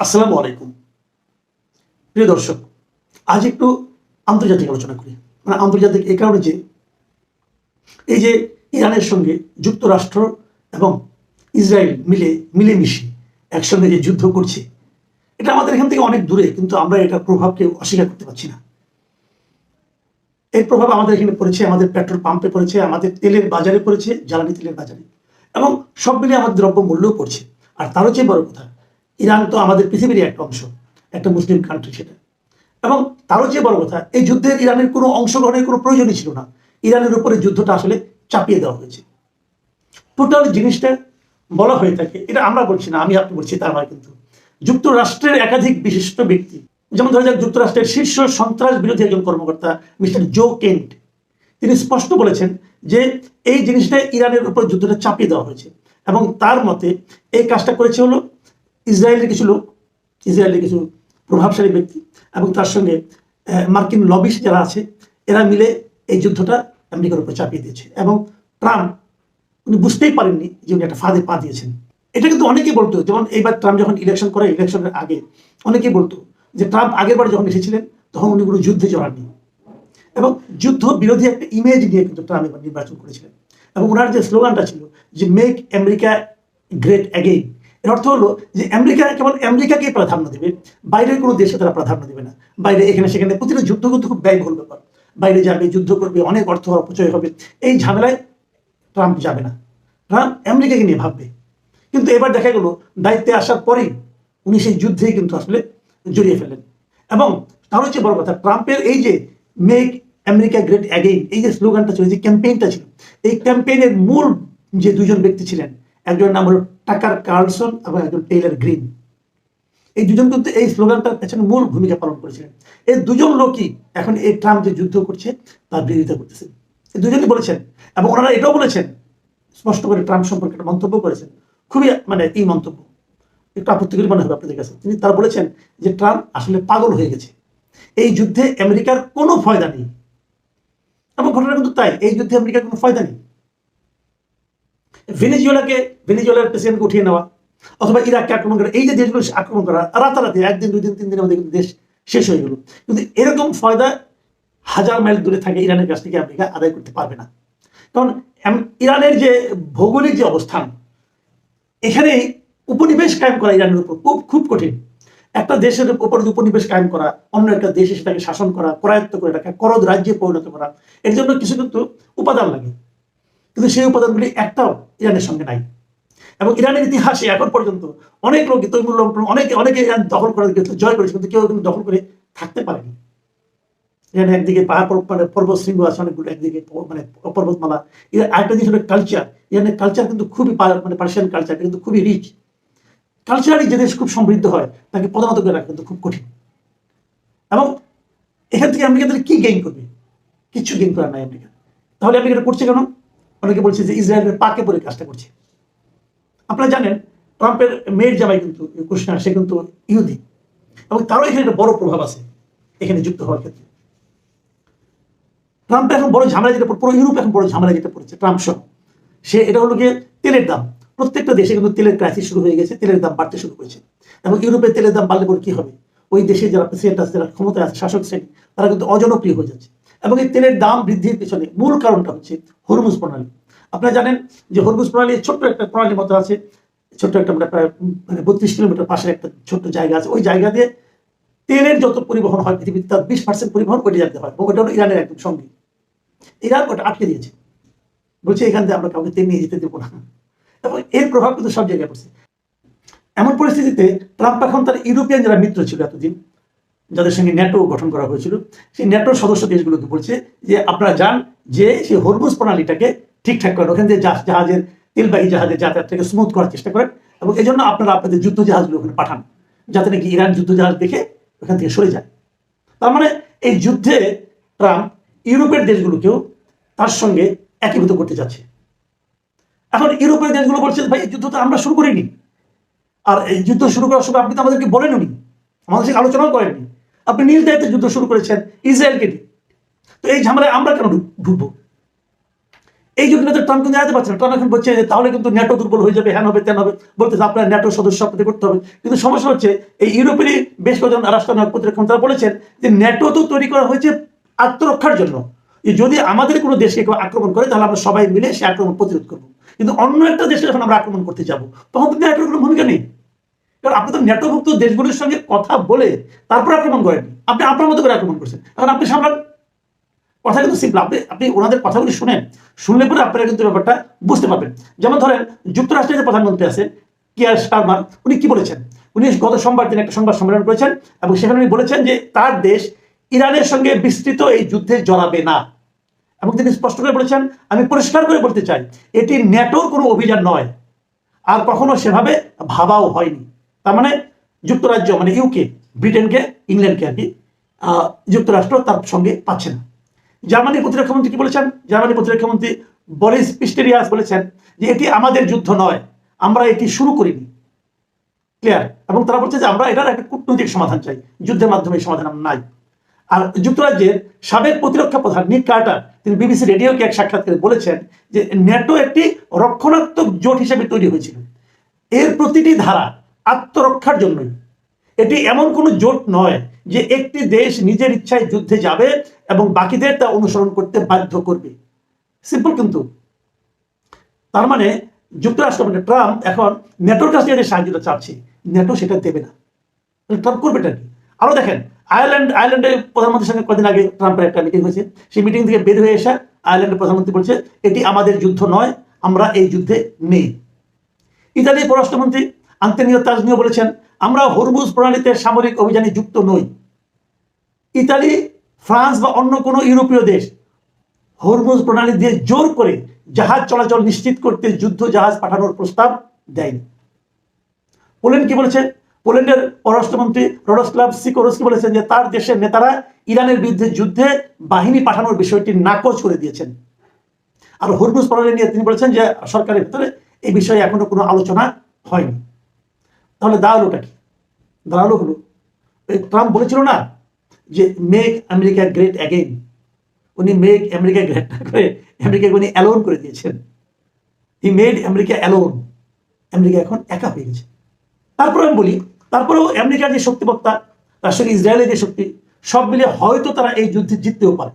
আসসালামু আলাইকুম। প্রিয় দর্শক, আজ একটু আন্তর্জাতিক আলোচনা করি। আন্তর্জাতিক এই কারণে যে এই যে ইরানের সঙ্গে যুক্তরাষ্ট্র এবং ইসরায়েল মিলেমিশে একসঙ্গে যে যুদ্ধ করছে, এটা আমাদের এখান থেকে অনেক দূরে, কিন্তু আমরা এটার প্রভাবকে অস্বীকার করতে পারছি না। এর প্রভাব আমাদের এখানে পড়েছে, আমাদের পেট্রোল পাম্পে পড়েছে, আমাদের তেলের বাজারে পড়েছে, জ্বালানি তেলের বাজারে, এবং সব মিলিয়ে আমাদের দ্রব্য মূল্যও পড়ছে। আর তারও চেয়ে বড় কথা, ইরান তো আমাদের পৃথিবীরই একটা অংশ, একটা মুসলিম কান্ট্রি সেটা। এবং তারও চেয়ে বড় কথা, এই যুদ্ধে ইরানের কোনো অংশগ্রহণের কোনো প্রয়োজনই ছিল না। ইরানের উপরে যুদ্ধটা আসলে চাপিয়ে দেওয়া হয়েছে। টোটাল জিনিসটা বলা হয়ে থাকে, এটা আমরা বলছি না, আমি আপনি বলছি তা নয়, কিন্তু যুক্তরাষ্ট্রের একাধিক বিশিষ্ট ব্যক্তি, যেমন ধরা যাক যুক্তরাষ্ট্রের শীর্ষ সন্ত্রাস বিরোধী একজন কর্মকর্তা মিস্টার জো কেন্ট, তিনি স্পষ্ট বলেছেন যে এই জিনিসটা ইরানের উপর যুদ্ধটা চাপিয়ে দেওয়া হয়েছে। এবং তার মতে এই কাজটা করেছে হলো ইসরায়েলের কিছু লোক, ইসরায়েলের কিছু প্রভাবশালী ব্যক্তি, এবং তার সঙ্গে মার্কিন লবিস্ট যারা আছে, এরা মিলে এই যুদ্ধটা আমেরিকার উপর চাপিয়ে দিয়েছে। এবং ট্রাম্প উনি বুঝতেই পারেননি যে উনি একটা ফাঁদে পা দিয়েছেন। এটা কিন্তু অনেকেই বলতো, যেমন এইবার ট্রাম্প যখন ইলেকশন করে, ইলেকশনের আগে অনেকেই বলতো যে ট্রাম্প আগের বার যখন এসেছিলেন তখন উনি কোনো যুদ্ধে জড়াননি, এবং যুদ্ধ বিরোধী একটা ইমেজ নিয়ে কিন্তু ট্রাম্প এবার নির্বাচন করেছিলেন। এবং ওনার যে স্লোগানটা ছিল যে মেক আমেরিকা গ্রেট অ্যাগেইন, এর অর্থ হলো যে আমেরিকা কেবল আমেরিকাকেই প্রাধান্য দেবে, বাইরের কোনো দেশে তারা প্রাধান্য দেবে না। বাইরে এখানে সেখানে প্রতিটা যুদ্ধ কিন্তু খুব ব্যয়বহুল ব্যাপার, বাইরে যাবে, যুদ্ধ করবে, অনেক অর্থ অপচয় হবে, এই ঝামেলায় ট্রাম্প যাবে না, ট্রাম্প আমেরিকাকে নিয়ে ভাববে। কিন্তু এবার দেখা গেল দায়িত্বে আসার পরেই উনি সেই যুদ্ধেই কিন্তু আসলে জড়িয়ে ফেলেন। এবং তার হচ্ছে বড় কথা, ট্রাম্পের এই যে মেক আমেরিকা গ্রেট অ্যাগেইন, এই যে স্লোগানটা ছিল, যে ক্যাম্পেইনটা ছিল, এই ক্যাম্পেইনের মূল যে দুজন ব্যক্তি ছিলেন, একজনের নাম হলো টাকার কার্লসন এবং একজন টেইলর গ্রিন। এই দুজন কিন্তু এই স্লোগানটার পেছনে মূল ভূমিকা পালন করেছিলেন। এই দুজন লোকই এখন এই ট্রাম্প যে যুদ্ধ করছে তার বিরোধিতা করতেছেন। এই দুজনই বলেছেন, এবং ওনারা এটাও বলেছেন স্পষ্ট করে, ট্রাম্প সম্পর্কে একটা মন্তব্য করেছেন, খুবই এই মন্তব্য একটু আপত্তিকর মনে হবে আপনাদের কাছে। তিনি তারা বলেছেন যে ট্রাম্প আসলে পাগল হয়ে গেছে, এই যুদ্ধে আমেরিকার কোনো ফায়দা নেই। এবং ঘটনা কিন্তু তাই, এই যুদ্ধে আমেরিকার কোনো ফায়দা নেই। ভেনেজুয়েলার প্রেসিডেন্টকে উঠিয়ে নেওয়া, অথবা ইরাককে আক্রমণ করা, এই যে দেশগুলো আক্রমণ করা রাতারাতি, একদিন দুই দিন তিন দিনের মধ্যে কিন্তু দেশ শেষ হয়ে গেল। কিন্তু এরকম ফায়দা হাজার মাইল দূরে থাকে ইরানের কাছ থেকে আমেরিকা আদায় করতে পারবে না। কারণ ইরানের যে ভৌগোলিক যে অবস্থান, এখানে উপনিবেশ কায়েম করা ইরানের উপর খুব কঠিন। একটা দেশের উপর উপনিবেশ কায়েম করা, অন্য একটা দেশে সেটাকে শাসন করা, করায়ত্ত করে রাখা, করদ রাজ্যে পরিণত করা, এর জন্য কিছু কিন্তু উপাদান লাগে, কিন্তু সেই উপাদানগুলি একটাও ইরানের সঙ্গে নাই। এবং ইরানের ইতিহাসে এখন পর্যন্ত অনেক লোক, তৈমুর অনেকে ইরান দখল করে জয় করেছে, কিন্তু কেউ কিন্তু দখল করে থাকতে পারেনি। ইরানের একদিকে পাহাড় পর্বত শৃঙ্গ আছে অনেকগুলো, একদিকে পর্বতমালা। আরেকটা জিনিস হলো কালচার, ইরানের কালচার কিন্তু খুবই পার্সিয়ান কালচার কিন্তু খুবই রিচ। কালচারালি যে দেশ খুব সমৃদ্ধ হয় তাকে প্রধানত করে রাখা কিন্তু খুব কঠিন। এবং এখান থেকে আমেরিকা তাহলে কি গেইন করবে? কিচ্ছু গেইন করার নাই আমেরিকা। তাহলে আমেরিকা এটা করছে কেন? অনেকে বলছে যে ইসরায়েলের পাকে পরে কাজটা করছে। আপনারা জানেন ট্রাম্পের মেয়ের জামাই কিন্তু কুশনার, সে কিন্তু ইহুদি, এবং তারও এখানে একটা বড় প্রভাব আছে এখানে যুক্ত হওয়ার ক্ষেত্রে। ট্রাম্প এখন বড় ঝামেলা যেটা, পুরো ইউরোপ এখন বড় ঝামেলা যেটা পড়েছে ট্রাম্প সহ, এটা হলো গিয়ে তেলের দাম। প্রত্যেকটা দেশে কিন্তু তেলের ক্রাইসিস শুরু হয়ে গেছে, তেলের দাম বাড়তে শুরু করেছে। এবং ইউরোপের তেলের দাম বাড়লে পরে কি হবে? ওই দেশে যারা প্রেসিডেন্ট আছে, যারা ক্ষমতায় আছে, শাসক শ্রেণী, তারা কিন্তু অজনপ্রিয় হয়ে যাচ্ছে। এবং এই তেলের দাম বৃদ্ধির পিছনে মূল কারণটা হচ্ছে হরমুজ প্রণালী। আপনারা জানেন যে হরমুজ প্রণালী ছোট্ট একটা প্রণালীর মতো আছে, ছোট্ট একটা প্রায় 32 কিলোমিটার পাশে একটা ছোট্ট জায়গা আছে। ওই জায়গা দিয়ে তেলের যত পরিবহন হয় পৃথিবীতে, তার 20% পরিবহন ওইটা জানতে হয়, এবং ওটা হলো ইরানের একদম সঙ্গী। ইরান ওটা আটকে দিয়েছে, বলছে এখান থেকে আমরা কাউকে তেল নিয়ে যেতে দেবো না। এবং এর প্রভাব কিন্তু সব জায়গায় পড়ছে। এমন পরিস্থিতিতে ট্রাম্প এখন তার ইউরোপিয়ান যারা মিত্র ছিল এতদিন, যাদের সঙ্গে ন্যাটো গঠন করা হয়েছিল, সেই ন্যাটোর সদস্য দেশগুলোকে বলছে যে আপনারা যান, যে সেই হরমুজ প্রণালীটাকে ঠিকঠাক করেন, ওখান দিয়ে জাহাজের তেলবাহী জাহাজের যাতায়াতটাকে স্মুথ করার চেষ্টা করেন, এবং এই জন্য আপনারা আপনাদের যুদ্ধ জাহাজগুলো ওখানে পাঠান, যাতে নাকি ইরান যুদ্ধ জাহাজ দেখে ওখান থেকে সরে যায়। তার মানে এই যুদ্ধে ট্রাম্প ইউরোপের দেশগুলোকেও তার সঙ্গে একীভূত করতে যাচ্ছে। এখন ইউরোপের দেশগুলো বলছে ভাই এই যুদ্ধ তো আমরা শুরু করিনি, আর এই যুদ্ধ শুরু করার সময় আপনি তো আমাদেরকে বলেননি, আমাদের সঙ্গে আলোচনাও করেননি, আপনি নিজ দায়িত্বে যুদ্ধ শুরু করেছেন ইসরায়েলকে দিয়ে, তো এই ঝামেলায় আমরা কেন ঢুকবো? এই যে কিন্তু ট্রাম্প কিন্তু জানাতে পারছে না। ট্রাম্প এখন বলছে যে তাহলে কিন্তু ন্যাটো দুর্বল হয়ে যাবে, হ্যান হবে তেন হবে, বলতেছে আপনার ন্যাটো সদস্য আপনাদের করতে হবে। কিন্তু সমস্যা হচ্ছে এই ইউরোপেরই বেশ কয়েকজন রাষ্ট্রনায়ক প্রতিরক্ষা তারা বলেছেন যে ন্যাটো তো তৈরি করা হয়েছে আত্মরক্ষার জন্য, যে যদি আমাদের কোনো দেশকে কেউ আক্রমণ করে তাহলে আমরা সবাই মিলে সে আক্রমণ প্রতিরোধ করবো। কিন্তু অন্য একটা দেশকে যখন আমরা আক্রমণ করতে যাবো তখন তো ন্যাটোর কোনো ভূমিকা নেই, কারণ আপনি তো ন্যাটোভুক্ত দেশগুলির সঙ্গে কথা বলে তারপর আক্রমণ করেননি, আপনি আপনার মতো করে আক্রমণ করছেন। এখন আপনি সামলান। কথা কিন্তু সিম্পল, আপনি ওনাদের কথাগুলি শুনলে পরে আপনারা কিন্তু ব্যাপারটা বুঝতে পারবেন। যেমন ধরেন যুক্তরাষ্ট্রের যে প্রধানমন্ত্রী আছেন কিয়ার স্টারমার, উনি কি বলেছেন? উনি গত সোমবার দিন একটা সংবাদ সম্মেলন করেছেন এবং সেখানে উনি বলেছেন যে তার দেশ ইরানের সঙ্গে বিস্তৃত এই যুদ্ধে জড়াবে না। এবং তিনি স্পষ্ট করে বলেছেন, আমি পরিষ্কার করে বলতে চাই এটি ন্যাটোর কোনো অভিযান নয়, আর কখনো সেভাবে ভাবাও হয়নি। তার মানে যুক্তরাজ্য মানে ইউকে, ব্রিটেনকে, ইংল্যান্ডকে আর কি যুক্তরাষ্ট্র তার সঙ্গে পাচ্ছে না। জার্মানির প্রতিরক্ষামন্ত্রী কি বলেছেন? জার্মানির প্রতিরক্ষামন্ত্রী বরিস পিস্টেরিয়াস বলেছেন যে এটি আমাদের যুদ্ধ নয়, আমরা এটি শুরু করিনি। ক্লিয়ার? এবং তারা বলছে যে আমরা এটার একটা কূটনৈতিক সমাধান চাই, যুদ্ধের মাধ্যমে সমাধান নাই। আর যুক্তরাজ্যের সাবেক প্রতিরক্ষা প্রধান নিক কার্টার তিনি বিবিসি রেডিওকে এক সাক্ষাৎকারে বলেছেন যে ন্যাটো একটি রক্ষণাত্মক জোট হিসেবে তৈরি হয়েছিল, এর প্রতিটি ধারা আত্মরক্ষার জন্যই। এটি এমন কোনো জোট নয় যে একটি দেশ নিজের ইচ্ছায় যুদ্ধে যাবে এবং বাকিদের তা অনুসরণ করতে বাধ্য করবে। সিম্পল। কিন্তু তার মানে যুক্তরাষ্ট্র মানে ট্রাম্প এখন ন্যাটোর কাছে যে সাহায্যটা চাচ্ছে ন্যাটো সেটা দেবে না। ট্রাম্প করবেটা কি? আরো দেখেন আয়ারল্যান্ডের প্রধানমন্ত্রীর সঙ্গে কদিন আগে ট্রাম্পের একটা মিটিং হয়েছে, সেই মিটিং থেকে বের হয়ে এসে আয়ারল্যান্ডের প্রধানমন্ত্রী বলছে এটি আমাদের যুদ্ধ নয়, আমরা এই যুদ্ধে নেই। ইতালির পররাষ্ট্রমন্ত্রী আন্তোনিও তাজনিও বলেছেন আমরা হরমুজ প্রণালীতে সামরিক অভিযানে যুক্ত নই। ইতালি, ফ্রান্স বা অন্য কোনো ইউরোপীয় দেশ হরমুজ প্রণালী দিয়ে জোর করে জাহাজ চলাচল নিশ্চিত করতে যুদ্ধ জাহাজ পাঠানোর প্রস্তাব দেয়নি। পোল্যান্ড কি বলেছে? পোল্যান্ডের পররাষ্ট্রমন্ত্রী রডোস্লাভ সিকোরস্কি বলেছেন যে তার দেশের নেতারা ইরানের বিরুদ্ধে যুদ্ধে বাহিনী পাঠানোর বিষয়টি নাকচ করে দিয়েছেন। আর হরমুজ প্রণালী নিয়ে তিনি বলেছেন যে সরকারের ভিতরে এই বিষয়ে এখনো কোনো আলোচনা হয়নি। তাহলে দাঁড়ালোটা কি? দাঁড়ালো হলো ট্রাম্প বলেছিল না যে মেক আমেরিকা গ্রেট অ্যাগেইন, উনি মেক আমেরিকা গ্রেট না করে আমেরিকাকে উনি অ্যালোন করে দিয়েছেন। He made America alone. America এখন একা হয়ে গেছে। তারপরে আমি বলি, তারপরেও আমেরিকার যে শক্তিমত্তা, তার সঙ্গে ইসরায়েলের যে শক্তি, সব মিলে হয়তো তারা এই যুদ্ধে জিততেও পারে।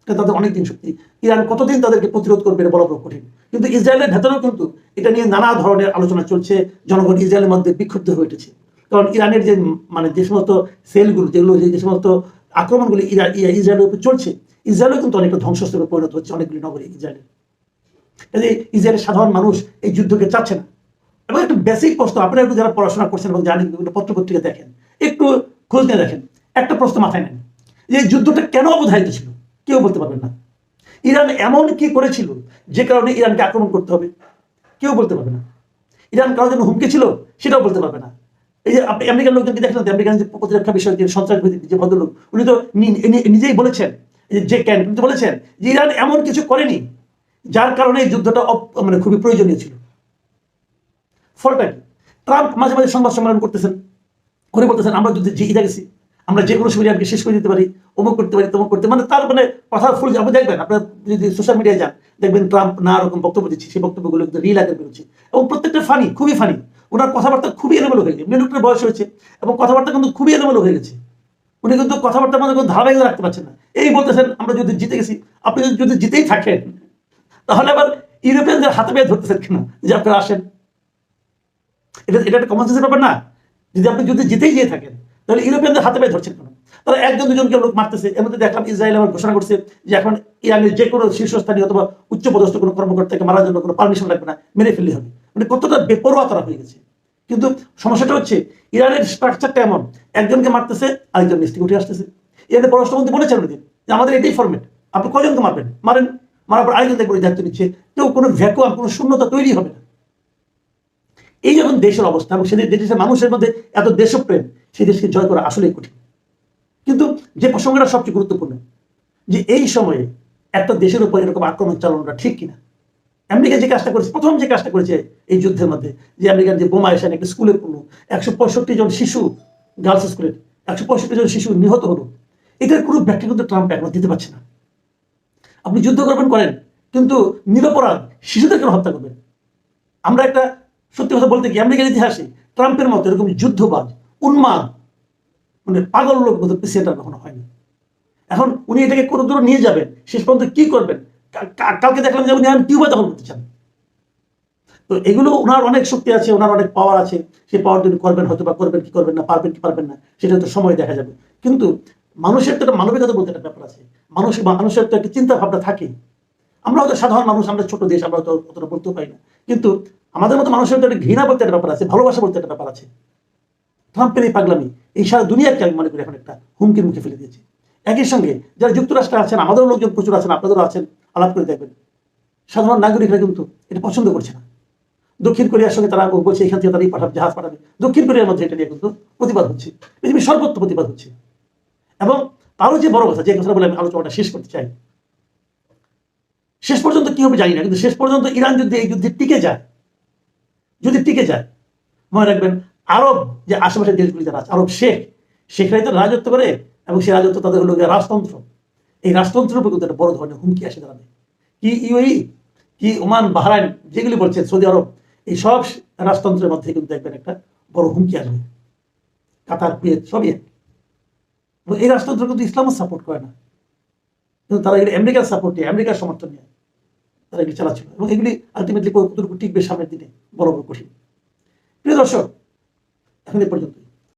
তাদের অনেকদিন শক্তি, ইরান কতদিন তাদেরকে প্রতিরোধ করবে এটা বলা কঠিন। কিন্তু ইসরায়েলের ভেতরেও কিন্তু এটা নিয়ে নানা ধরনের আলোচনা চলছে, জনগণ ইসরায়েলের মধ্যে বিক্ষুব্ধ হয়ে উঠেছে। কারণ ইরানের যে মানে যে সমস্ত সেলগুলো, যেগুলো যে সমস্ত আক্রমণগুলি ইসরায়েলের উপর চলছে, ইসরায়েলও কিন্তু অনেকটা ধ্বংসস্তূপে পরিণত হচ্ছে অনেকগুলি নগরী ইসরায়েলের। ইসরায়েলের সাধারণ মানুষ এই যুদ্ধকে চাচ্ছে না। এবং একটা বেসিক প্রশ্ন, আপনারা একটু যারা পড়াশোনা করছেন এবং জানেন, বিভিন্ন পত্রপত্রিকা দেখেন, একটু খোঁজ নিয়ে দেখেন, একটা প্রশ্ন মাথায় নেন যে এই যুদ্ধটা কেন অবধারিত ছিল? কেউ বলতে পারবেন না। ইরান এমন কি করেছিল যে কারণে ইরানকে আক্রমণ করতে হবে? কেউ বলতে পারবে না। ইরান কারোর জন্য হুমকি ছিল সেটাও বলতে পারবে না। এই যে আপনি আমেরিকার লোকজনকে দেখলেন, আমেরিকান যে প্রতিরক্ষা বিষয়ক যে সন্ত্রাসবাদী যে ভদ্রলোক, উনি তো নিজেই বলেছেন যে কেন কিন্তু বলেছেন যে ইরান এমন কিছু করেনি যার কারণে এই যুদ্ধটা মানে খুবই প্রয়োজনীয় ছিল। ফলটা কি? ট্রাম্প মাঝে মাঝে সংবাদ সম্মেলন করতেছেন, করে বলতেছেন আমরা যুদ্ধে জিতে গেছি, আমরা যে কোনো সময় ইরানকে শেষ করে দিতে পারি, অমুক করতে পারি, তমুক করতে, মানে তার মানে কথা ফুল। আপনি দেখবেন, আপনার যদি সোশ্যাল মিডিয়ায় যান দেখবেন ট্রাম্প নানা রকম বক্তব্য দিচ্ছে, সেই বক্তব্যগুলো কিন্তু রিল আকারে বেরোচ্ছে এবং প্রত্যেকটা ফানি, খুবই ফানি। ওনার কথাবার্তা খুবই এলোমেলো হয়ে গেছে, লোকটার বয়স হয়েছে এবং কথাবার্তা কিন্তু খুবই এলোমেলো হয়ে গেছে। উনি কিন্তু কথাবার্তার মধ্যে কোনো ধারাবাহিকতা রাখতে পারছেন না। এই বলতেছেন আমরা যদি জিতে গেছি, আপনি যদি জিতেই থাকেন তাহলে আবার ইউরোপিয়ানদের হাতে পেয়ে ধরতেছেন কেন যে আপনারা আসেন? এটা একটা কমন সেন্সের ব্যাপার না? যদি আপনি যদি জিতেই যেয়ে থাকেন তাহলে ইউরোপিয়ানদের হাতে পেয়ে ধরছেন কেন? তারা একজন দুজনকে লোক মারতেছে। এর মধ্যে দেখলাম ইসরায়েল আবার ঘোষণা করছে যে এখন ইরানের যে কোনো শীর্ষস্থানীয় অথবা উচ্চপদস্থ কোনো কর্মকর্তাকে মারার জন্য কোনো পারমিশন লাগবে না, মেরে ফেললে হবে। মানে কতটা বেপরোয়া তারা হয়ে গেছে। কিন্তু সমস্যাটা হচ্ছে ইরানের স্ট্রাকচারটা এমন, একজনকে মারতেছে আরেকজন নিচ থেকে উঠে আসতেছে। ইরানের পররাষ্ট্রমন্ত্রী বলেছেন যে আমাদের এটাই ফরম্যাট, আপনি কজনকে মারবেন মারেন, মারার পর আরেকজন দেখবেন দায়িত্ব নিচ্ছে। কেউ কোনো ভ্যাকুয়াম, কোনো শূন্যতা তৈরি হবে না। এই যখন দেশের অবস্থা এবং সেদের দেশের মানুষের মধ্যে এত দেশপ্রেম, সেই দেশকে জয় করা আসলেই কঠিন। কিন্তু যে প্রসঙ্গটা সবচেয়ে গুরুত্বপূর্ণ, যে এই সময়ে একটা দেশের উপর এরকম আক্রমণ চালানোটা ঠিক কিনা। আমেরিকা যে কাজটা করেছে, প্রথম যে কাজটা করেছে এই যুদ্ধের মধ্যে, যে আমেরিকার যে বোমা এসে একটা স্কুলে পড়লো, 165 জন শিশু, গার্লস স্কুলের 165 জন শিশু নিহত হলো, এটার কোনো ব্যাখ্যা কিন্তু ট্রাম্প এখনো দিতে পারছে না। আপনি যুদ্ধ করবেন করেন, কিন্তু নিরপরাধ শিশুদের কেন হত্যা করবেন? আমরা একটা সত্যি কথা বলতে কি, আমেরিকার ইতিহাসে ট্রাম্পের মতো এরকম যুদ্ধবাজ, উন্মাদ, মানে পাগল লোক বোধ প্রেসিডেন্ট আর কখনো হয়নি। এখন উনি এটাকে কত দূর নিয়ে যাবেন, শেষ পর্যন্ত কি করবেন? কালকে দেখলাম যে উনি কিউবা দখল করতে চান। তো এগুলো ওনার অনেক শক্তি আছে, ওনার অনেক পাওয়ার আছে, সেই পাওয়ার তিনি করবেন, হয়তো বা করবেন কি করবেন না, পারবেন কি পারবেন না, সেটা তো সময় দেখা যাবে। কিন্তু মানুষের তো একটা মানবিকতা বলতে একটা ব্যাপার আছে, মানুষের তো একটা চিন্তা ভাবনা থাকে। আমরা হয়তো সাধারণ মানুষ, আমরা ছোট দেশ, আমরা তো অতটা বলতেও পারি না, কিন্তু আমাদের মতো মানুষের তো একটা ঘৃণা বলতে একটা ব্যাপার আছে, ভালোবাসা বলতে একটা ব্যাপার আছে। ট্রাম্পের এই পাগলামি এই সারা দুনিয়াকে আমি মনে করি এখন একটা হুমকির মুখে ফেলে দিয়েছে। একই সঙ্গে যারা যুক্তরাষ্ট্রে আছেন, আমাদেরও লোকজন প্রচুর আছেন, আপনাদেরও আছেন, আলাপ করে দেখবেন সাধারণ নাগরিকরা কিন্তু এটা পছন্দ করছে না। দক্ষিণ কোরিয়ার সঙ্গে তারা বলছে এখান থেকে তারা জাহাজ পাঠাবে, দক্ষিণ কোরিয়ার মধ্যে এটা নিয়ে কিন্তু প্রতিবাদ হচ্ছে, পৃথিবীর সর্বত্র প্রতিবাদ হচ্ছে। এবং আরো যে বড় কথা, যে কথাটা বলে আমি আলোচনাটা শেষ করতে চাই, শেষ পর্যন্ত কি হবে জানি না, কিন্তু শেষ পর্যন্ত ইরান যদি এই যুদ্ধে টিকে যায়, যদি টিকে যায়, মনে রাখবেন আরব যে আশেপাশের দেশগুলি যারা আছে, আরব শেখরাই তো রাজত্ব করে, এবং সেই রাজত্ব তাদের হলো রাজতন্ত্র। এই রাজতন্ত্রের উপর কিন্তু একটা বড় ধরনের হুমকি আসে দাঁড়াবে। কি ইউএই, কি ওমান, বাহরাইন যেগুলি বলছেন, সৌদি আরব, এই সব রাজতন্ত্রের মধ্যে কিন্তু দেখবেন একটা বড় হুমকি আসবে। কাতার, কুয়েত সবই। এই রাজতন্ত্র কিন্তু ইসলামও সাপোর্ট করে না, কিন্তু তারা এগুলি আমেরিকার সাপোর্ট নিয়ে, আমেরিকার সমর্থন নিয়ে তারা এগুলি চালাচ্ছিল, এবং এগুলি আলটিমেটলি কতটুকু টিকবে সামনের দিনে বড় বড় কঠিন। প্রিয় দর্শক, এখন এ পর্যন্ত।